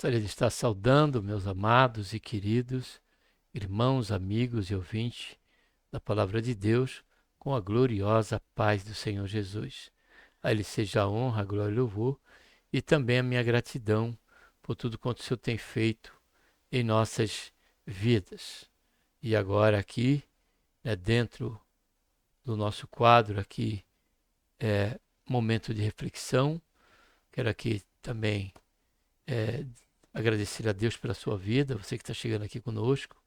Gostaria de estar saudando meus amados e queridos irmãos, amigos e ouvintes da Palavra de Deus com a gloriosa paz do Senhor Jesus. A Ele seja a honra, a glória e o louvor e também a minha gratidão por tudo quanto o Senhor tem feito em nossas vidas. E agora aqui, dentro do nosso quadro aqui, momento de reflexão, quero aqui também agradecer a Deus pela sua vida, você que está chegando aqui conosco,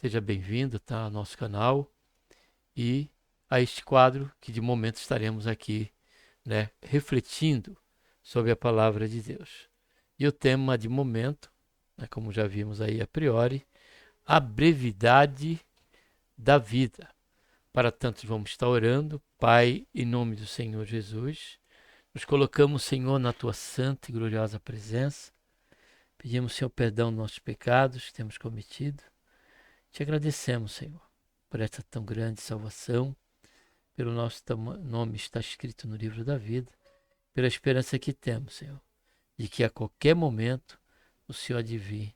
seja bem-vindo, tá, ao nosso canal e a este quadro que de momento estaremos aqui, refletindo sobre a palavra de Deus. E o tema de momento, como já vimos aí a priori, a brevidade da vida. Para tantos vamos estar orando. Pai, em nome do Senhor Jesus, nos colocamos, Senhor, na tua santa e gloriosa presença. Pedimos, Senhor, perdão dos nossos pecados que temos cometido. Te agradecemos, Senhor, por esta tão grande salvação, pelo nosso nome está escrito no livro da vida, pela esperança que temos, Senhor, de que a qualquer momento o Senhor há de vir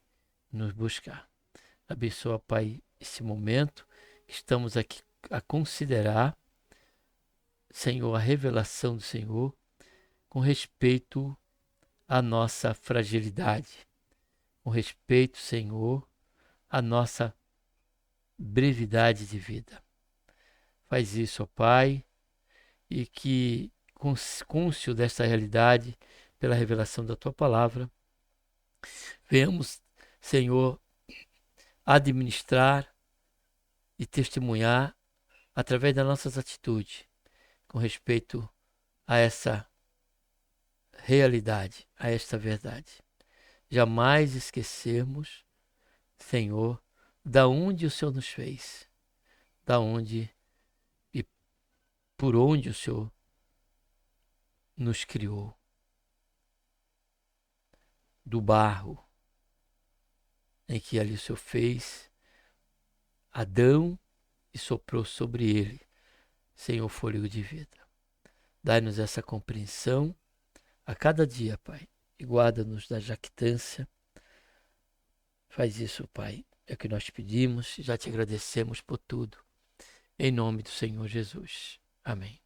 nos buscar. Abençoa, Pai, esse momento que estamos aqui a considerar, Senhor, a revelação do Senhor com respeito à nossa fragilidade, com respeito, Senhor, à nossa brevidade de vida. Faz isso, ó Pai, e que, cônscio desta realidade, pela revelação da Tua Palavra, venhamos, Senhor, administrar e testemunhar através das nossas atitudes, com respeito a essa realidade, a esta verdade. Jamais esquecermos, Senhor, da onde o Senhor nos fez, da onde e por onde o Senhor nos criou, do barro em que ali o Senhor fez Adão e soprou sobre ele, Senhor, fôlego de vida. Dai-nos essa compreensão a cada dia, Pai, e guarda-nos da jactância. Faz isso, Pai, é o que nós pedimos e já te agradecemos por tudo. Em nome do Senhor Jesus. Amém.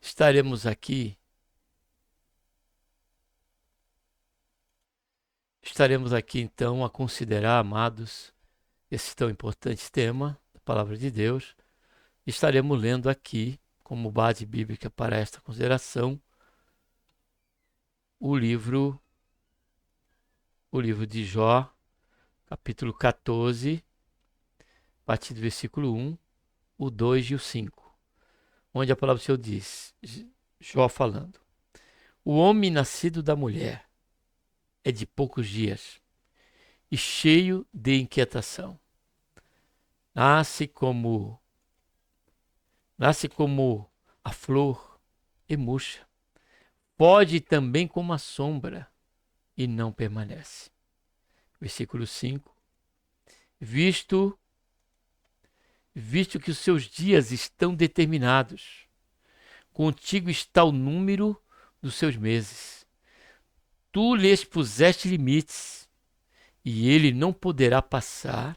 Estaremos aqui então a considerar, amados, esse tão importante tema da Palavra de Deus. Estaremos lendo aqui, como base bíblica para esta consideração, o livro de Jó, capítulo 14, a partir do versículo 1, o 2 e o 5, onde a palavra do Senhor diz, Jó falando: o homem nascido da mulher é de poucos dias e cheio de inquietação. Nasce como a flor e murcha. Pode também como a sombra e não permanece. Versículo 5. Visto que os seus dias estão determinados, contigo está o número dos seus meses. Tu lhes puseste limites, e ele não poderá passar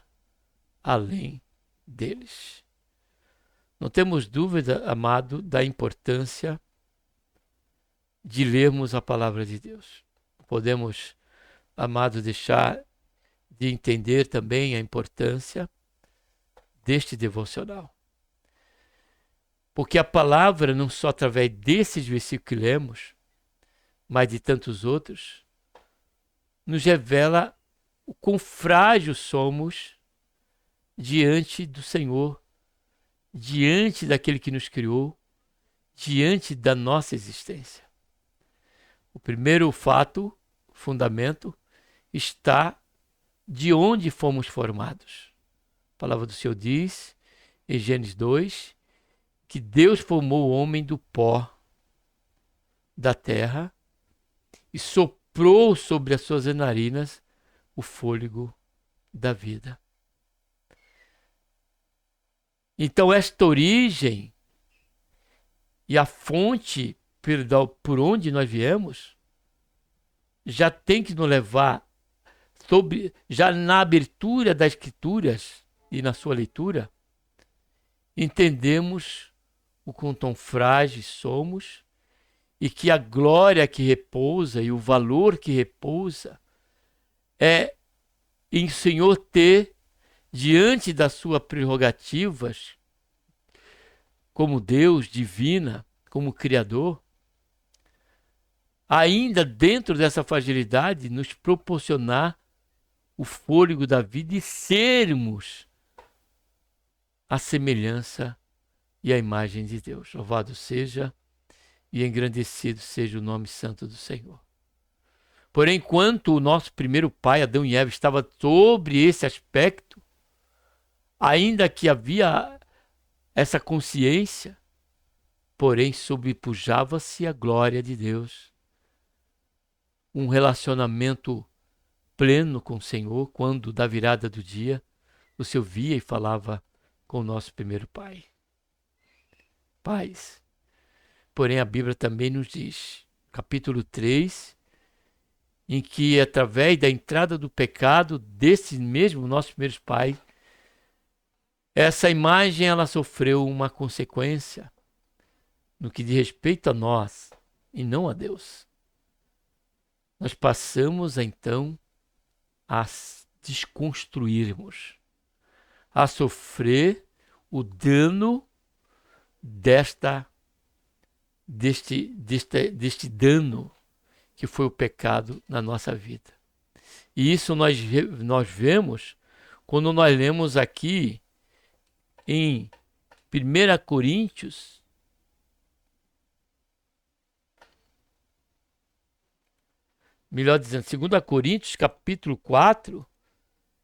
além deles. Não temos dúvida, amado, da importância de lermos a palavra de Deus. Podemos, amado, deixar de entender também a importância deste devocional. Porque a palavra, não só através desses versículos que lemos, mas de tantos outros, nos revela o quão frágil somos diante do Senhor, diante daquele que nos criou, diante da nossa existência. O primeiro fundamento, está de onde fomos formados. A palavra do Senhor diz, em Gênesis 2, que Deus formou o homem do pó da terra e soprou sobre as suas narinas o fôlego da vida. Então, esta origem e a fonte por onde nós viemos já tem que nos levar, já na abertura das Escrituras e na sua leitura, entendemos o quão tão frágeis somos e que a glória que repousa e o valor que repousa é em o Senhor ter, diante das suas prerrogativas, como Deus divina, como Criador, ainda dentro dessa fragilidade, nos proporcionar o fôlego da vida e sermos a semelhança e a imagem de Deus. Louvado seja e engrandecido seja o nome santo do Senhor. Porém, enquanto o nosso primeiro pai, Adão e Eva, estava sobre esse aspecto, ainda que havia essa consciência, porém sobrepujava-se a glória de Deus. Um relacionamento pleno com o Senhor, quando da virada do dia, o Senhor via e falava com o nosso primeiro pai. Pais. Porém, a Bíblia também nos diz, capítulo 3, em que através da entrada do pecado desse mesmo nosso primeiro pai, essa imagem ela sofreu uma consequência no que diz respeito a nós e não a Deus. Nós passamos então a desconstruirmos, a sofrer o dano deste dano que foi o pecado na nossa vida. E isso nós vemos quando nós lemos aqui em 1 Coríntios, melhor dizendo, 2 Coríntios, capítulo 4,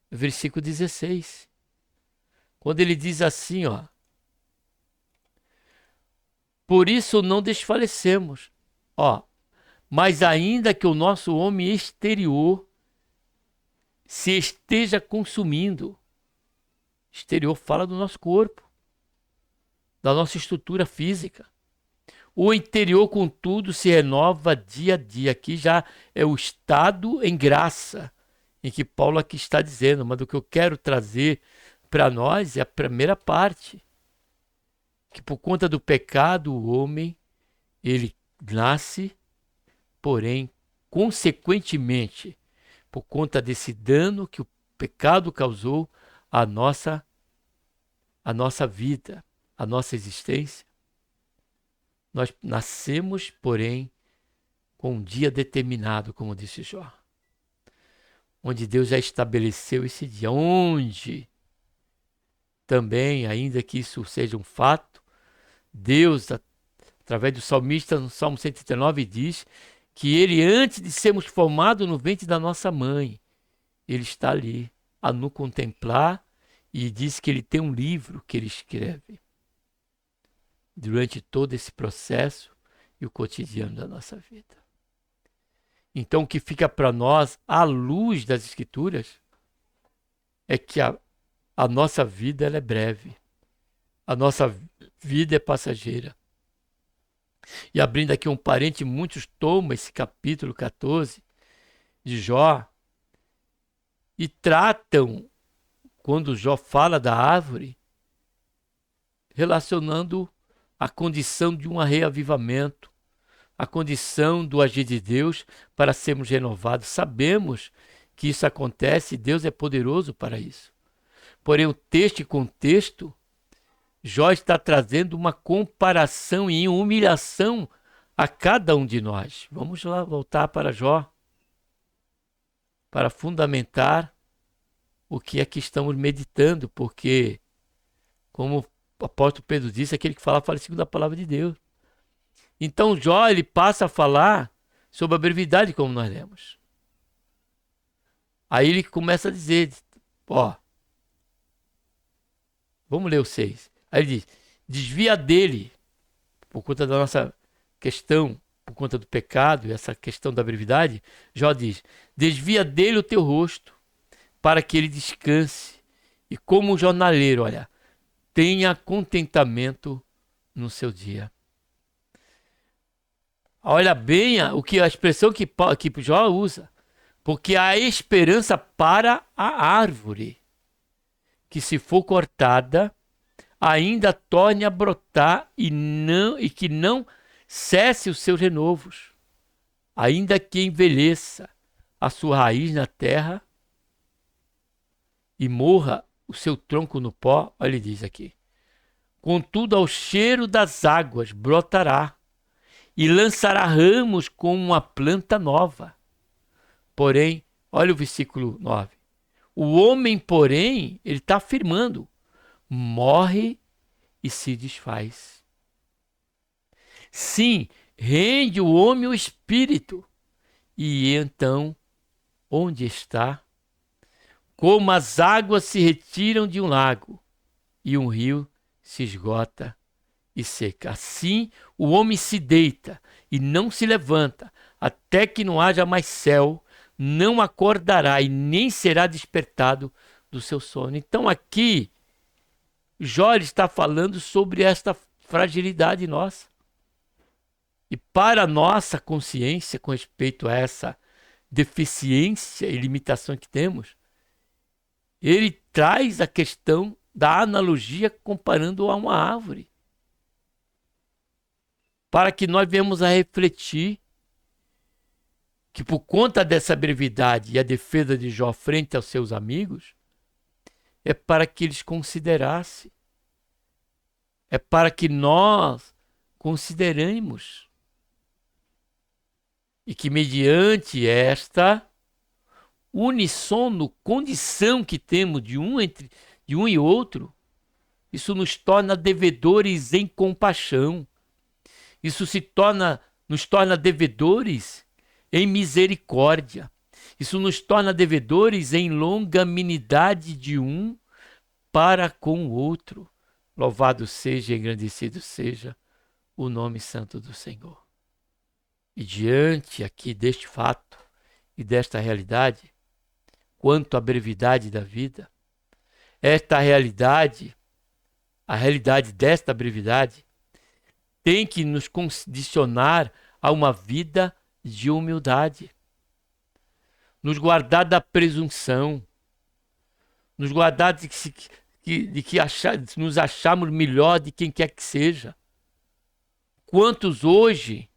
versículo 16. Quando ele diz assim, ó: por isso não desfalecemos, mas ainda que o nosso homem exterior se esteja consumindo, exterior fala do nosso corpo, da nossa estrutura física, o interior, contudo, se renova dia a dia. Aqui já é o estado em graça, em que Paulo aqui está dizendo, mas o que eu quero trazer para nós é a primeira parte, que por conta do pecado o homem, ele nasce, porém, consequentemente, por conta desse dano que o pecado causou à nossa vida, à nossa existência, nós nascemos, porém, com um dia determinado, como disse Jó, onde Deus já estabeleceu esse dia, onde também, ainda que isso seja um fato, Deus, através do salmista, no Salmo 139, diz que ele, antes de sermos formados no ventre da nossa mãe, ele está ali a nos contemplar e diz que ele tem um livro que ele escreve durante todo esse processo e o cotidiano da nossa vida. Então, o que fica para nós, à luz das Escrituras, é que a nossa vida ela é breve. A nossa vida é passageira. E abrindo aqui um parente, muitos tomam esse capítulo 14 de Jó e tratam, quando Jó fala da árvore, relacionando a condição de um reavivamento, a condição do agir de Deus para sermos renovados. Sabemos que isso acontece e Deus é poderoso para isso. Porém, o texto e contexto, Jó está trazendo uma comparação e humilhação a cada um de nós. Vamos lá voltar para Jó, para fundamentar o que é que estamos meditando, porque, como o apóstolo Pedro disse, aquele que fala segundo a palavra de Deus. Então Jó, ele passa a falar sobre a brevidade, como nós lemos. Aí ele começa a dizer, vamos ler o 6. Aí ele diz, desvia dele, por conta da nossa questão, por conta do pecado, essa questão da brevidade, Jó diz, desvia dele o teu rosto, para que ele descanse. E como jornaleiro, olha, tenha contentamento no seu dia. Olha bem a expressão que Jó usa. Porque há esperança para a árvore, que se for cortada, ainda torne a brotar e que não cesse os seus renovos, ainda que envelheça a sua raiz na terra e morra o seu tronco no pó. Olha, ele diz aqui: contudo, ao cheiro das águas brotará e lançará ramos como uma planta nova. Porém, olha o versículo 9. O homem, porém, ele está afirmando, morre e se desfaz. Sim, rende o homem o espírito. E então, onde está? Como as águas se retiram de um lago e um rio se esgota e seca. Assim, o homem se deita e não se levanta, até que não haja mais céu, não acordará e nem será despertado do seu sono. Então aqui, Jó está falando sobre esta fragilidade nossa. E para a nossa consciência com respeito a essa deficiência e limitação que temos, ele traz a questão da analogia comparando a uma árvore. Para que nós venhamos a refletir que por conta dessa brevidade e a defesa de Jó frente aos seus amigos, é para que eles considerassem, é para que nós consideremos e que mediante esta unissono condição que temos de um e outro, isso nos torna devedores em compaixão, isso nos torna devedores em misericórdia. Isso nos torna devedores em longanimidade de um para com o outro. Louvado seja e engrandecido seja o nome santo do Senhor. E diante aqui deste fato e desta realidade, quanto à brevidade da vida, esta realidade, a realidade desta brevidade, tem que nos condicionar a uma vida de humildade, nos guardar da presunção, nos guardar de nos acharmos melhor de quem quer que seja. Quantos hoje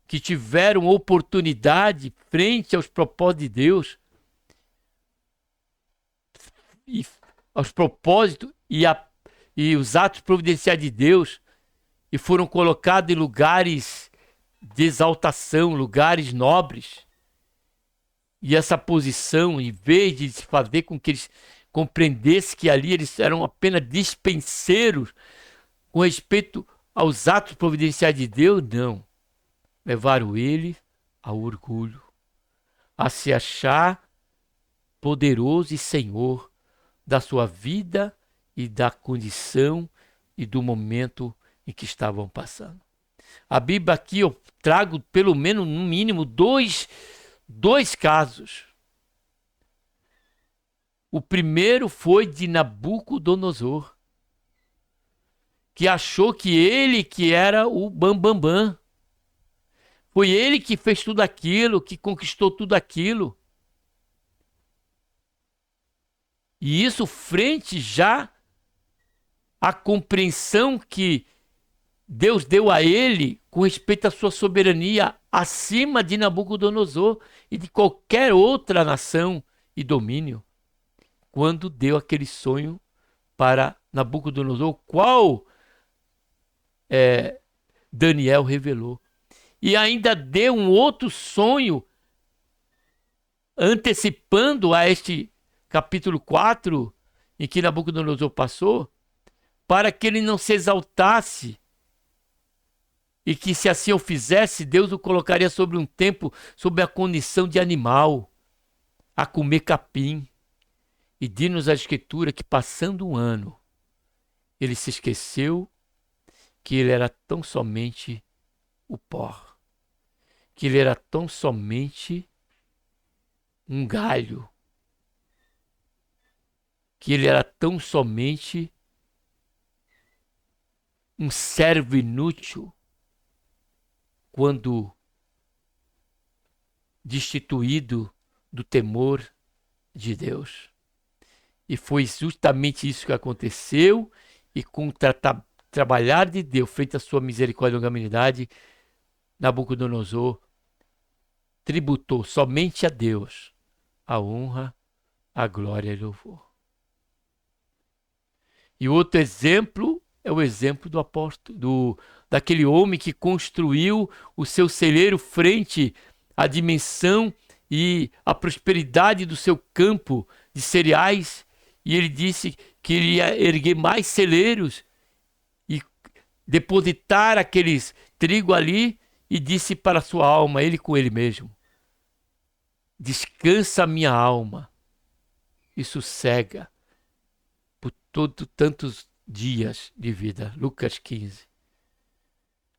que tiveram oportunidade frente aos propósitos de Deus, e aos propósitos e os atos providenciais de Deus, e foram colocados em lugares de exaltação, lugares nobres. E essa posição, em vez de fazer com que eles compreendessem que ali eles eram apenas dispenseiros com respeito aos atos providenciais de Deus, não. Levaram ele ao orgulho, a se achar poderoso e senhor da sua vida e da condição e do momento em que estavam passando. A Bíblia aqui eu trago pelo menos, no mínimo, dois casos. O primeiro foi de Nabucodonosor, que achou que ele que era o bambambam. Foi ele que fez tudo aquilo, que conquistou tudo aquilo. E isso frente já à compreensão que Deus deu a ele com respeito à sua soberania acima de Nabucodonosor e de qualquer outra nação e domínio. Quando deu aquele sonho para Nabucodonosor, qual Daniel revelou. E ainda deu um outro sonho, antecipando a este capítulo 4, em que Nabucodonosor passou, para que ele não se exaltasse, e que se assim o fizesse, Deus o colocaria sobre um tempo, sob a condição de animal, a comer capim. E diz-nos a Escritura que passando um ano, ele se esqueceu que ele era tão somente o pó, que ele era tão somente um galho, que ele era tão somente um servo inútil quando destituído do temor de Deus. E foi justamente isso que aconteceu, e com o trabalhar de Deus, frente à sua misericórdia e longanimidade, Nabucodonosor tributou somente a Deus a honra, a glória e o louvor. E outro exemplo é o exemplo do apóstolo, daquele homem que construiu o seu celeiro frente à dimensão e à prosperidade do seu campo de cereais, e ele disse que ele ia erguer mais celeiros e depositar aqueles trigo ali, e disse para a sua alma, ele com ele mesmo: descansa minha alma e sossega por tantos dias de vida. Lucas 15.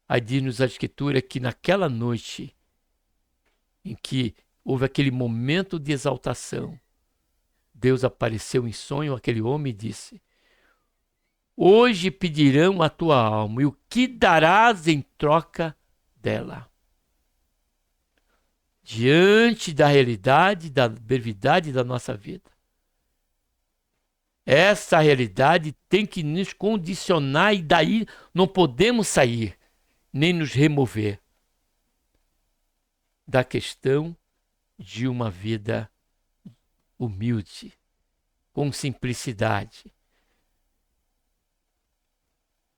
Aí diz-nos a Escritura que naquela noite em que houve aquele momento de exaltação, Deus apareceu em sonho àquele homem e disse: hoje pedirão a tua alma, e o que darás em troca dela? Diante da realidade, da brevidade da nossa vida, essa realidade tem que nos condicionar, e daí não podemos sair, nem nos remover da questão de uma vida humilde, com simplicidade.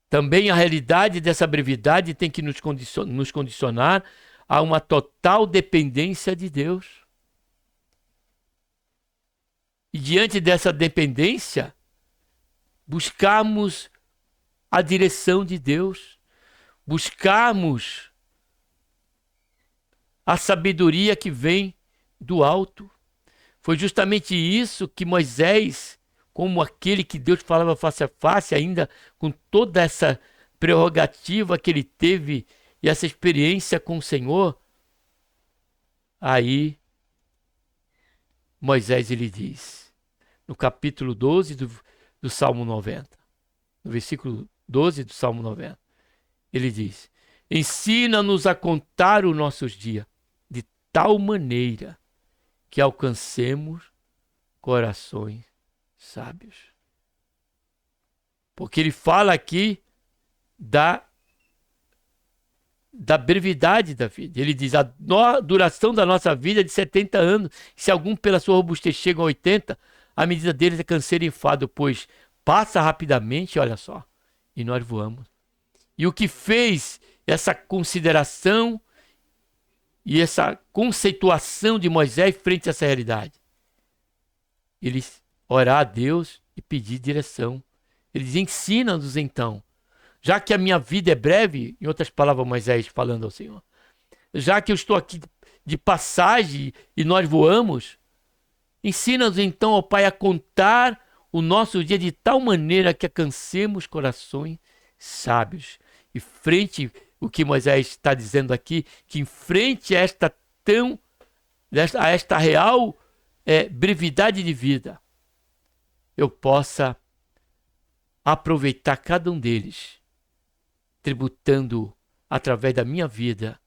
Também a realidade dessa brevidade tem que nos condicionar a uma total dependência de Deus. E diante dessa dependência, buscarmos a direção de Deus, buscarmos a sabedoria que vem do alto. Foi justamente isso que Moisés, como aquele que Deus falava face a face, ainda com toda essa prerrogativa que ele teve e essa experiência com o Senhor, aí Moisés ele diz, no capítulo 12 do Salmo 90, no versículo 12 do Salmo 90, ele diz: ensina-nos a contar os nossos dias de tal maneira que alcancemos corações sábios. Porque ele fala aqui da brevidade da vida. Ele diz: a duração da nossa vida é de 70 anos. Se algum pela sua robustez chega a 80, a medida deles é canseiro e enfado, pois passa rapidamente, olha só, e nós voamos. E o que fez essa consideração e essa conceituação de Moisés frente a essa realidade? Ele orar a Deus e pedir direção. Ele diz: ensina-nos então, já que a minha vida é breve, em outras palavras, Moisés falando ao Senhor, já que eu estou aqui de passagem e nós voamos, ensina-nos então, ó Pai, a contar o nosso dia de tal maneira que alcancemos corações sábios. E frente o que Moisés está dizendo aqui, que em frente a esta real brevidade de vida, eu possa aproveitar cada um deles, tributando através da minha vida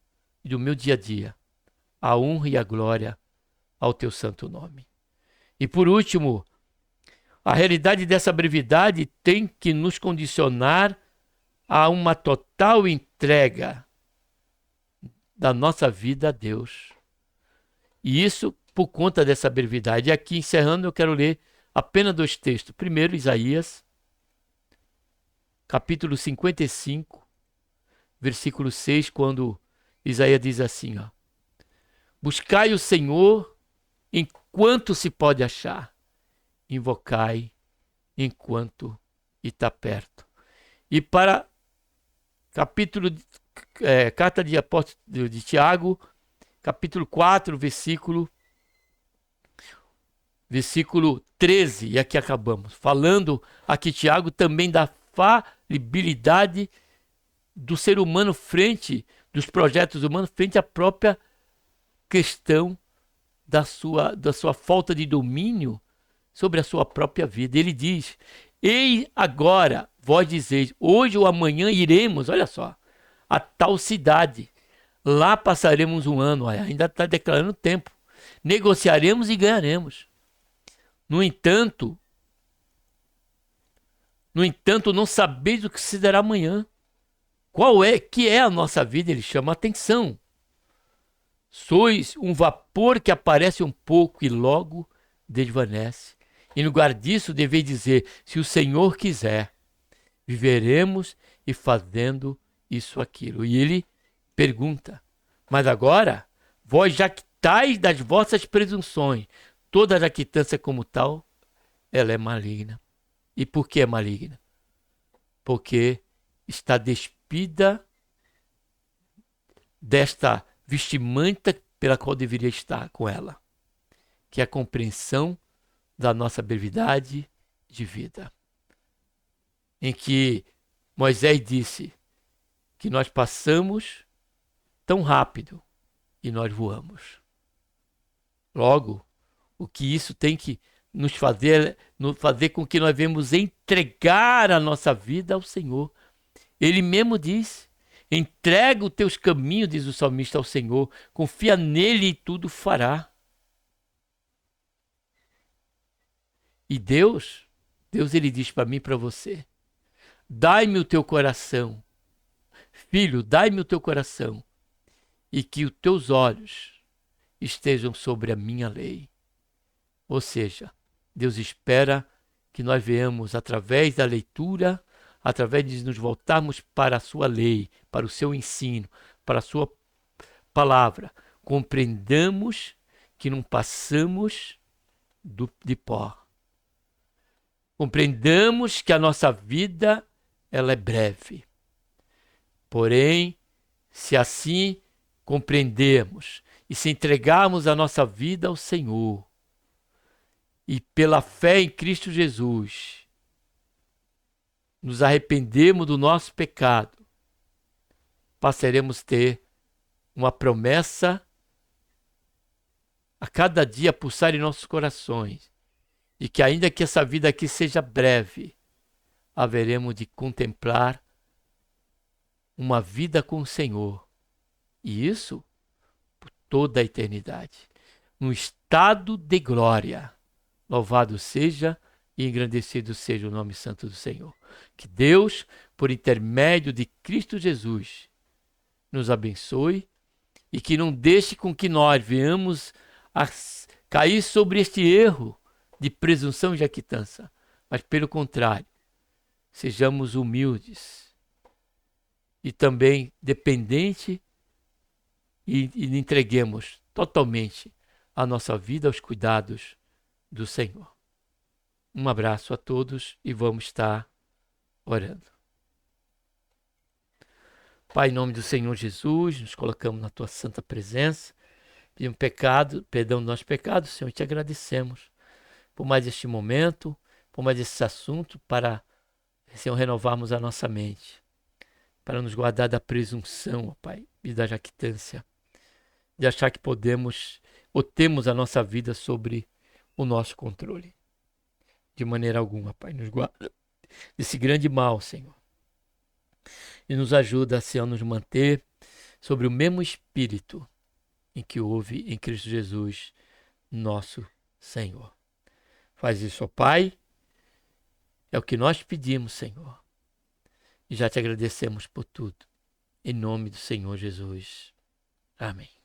e do meu dia a dia a honra e a glória ao teu santo nome. E por último, a realidade dessa brevidade tem que nos condicionar a uma total entrega da nossa vida a Deus. E isso por conta dessa brevidade. E aqui, encerrando, eu quero ler apenas 2 textos. Primeiro, Isaías, capítulo 55, versículo 6, quando Isaías diz assim, ó: buscai o Senhor enquanto se pode achar, invocai enquanto está perto. E para carta de apóstolo de Tiago, capítulo 4, versículo 13, e aqui acabamos. Falando aqui Tiago também da falibilidade do ser humano frente, dos projetos humanos, frente à própria questão da sua falta de domínio sobre a sua própria vida. Ele diz: ei, agora, vós dizeis, hoje ou amanhã iremos, olha só, a tal cidade. Lá passaremos um ano, olha, ainda está declarando tempo. Negociaremos e ganharemos. No entanto, não sabeis o que se dará amanhã. Que é a nossa vida? Ele chama a atenção. Sois um vapor que aparece um pouco e logo desvanece. E no lugar disso, deveis dizer: se o Senhor quiser, viveremos e fazendo isso, aquilo. E ele pergunta: mas agora, vós jactais das vossas presunções. Toda jactância como tal, ela é maligna. E por que é maligna? Porque está despida desta vestimenta pela qual deveria estar com ela, que é a compreensão da nossa brevidade de vida. Em que Moisés disse que nós passamos tão rápido e nós voamos. Logo, o que isso tem que nos fazer com que nós venhamos entregar a nossa vida ao Senhor. Ele mesmo diz: entrega os teus caminhos, diz o salmista, ao Senhor, confia nele e tudo fará. E Deus ele diz para mim e para você: dai-me o teu coração, filho, dai-me o teu coração, e que os teus olhos estejam sobre a minha lei. Ou seja, Deus espera que nós venhamos, através da leitura, através de nos voltarmos para a sua lei, para o seu ensino, para a sua palavra, compreendamos que não passamos de pó. Compreendamos que a nossa vida, ela é breve. Porém, se assim compreendermos e se entregarmos a nossa vida ao Senhor, e pela fé em Cristo Jesus, nos arrependermos do nosso pecado, passaremos a ter uma promessa a cada dia pulsar em nossos corações, e que ainda que essa vida aqui seja breve, haveremos de contemplar uma vida com o Senhor, e isso por toda a eternidade, num estado de glória. Louvado seja e engrandecido seja o nome santo do Senhor. Que Deus, por intermédio de Cristo Jesus, nos abençoe e que não deixe com que nós venhamos a cair sobre este erro de presunção e jactância, mas pelo contrário, sejamos humildes e também dependentes e entreguemos totalmente a nossa vida aos cuidados do Senhor. Um abraço a todos e vamos estar orando. Pai, em nome do Senhor Jesus, nos colocamos na tua santa presença, pedimos perdão dos nossos pecados, Senhor, e te agradecemos por mais este momento, por mais esse assunto, para, Senhor, renovarmos a nossa mente, para nos guardar da presunção, ó Pai, e da jactância, de achar que podemos ou temos a nossa vida sobre o nosso controle. De maneira alguma, Pai, nos guarda desse grande mal, Senhor. E nos ajuda, Senhor, a nos manter sobre o mesmo espírito em que houve em Cristo Jesus, nosso Senhor. Faz isso, ó Pai. É o que nós pedimos, Senhor. E já te agradecemos por tudo. Em nome do Senhor Jesus. Amém.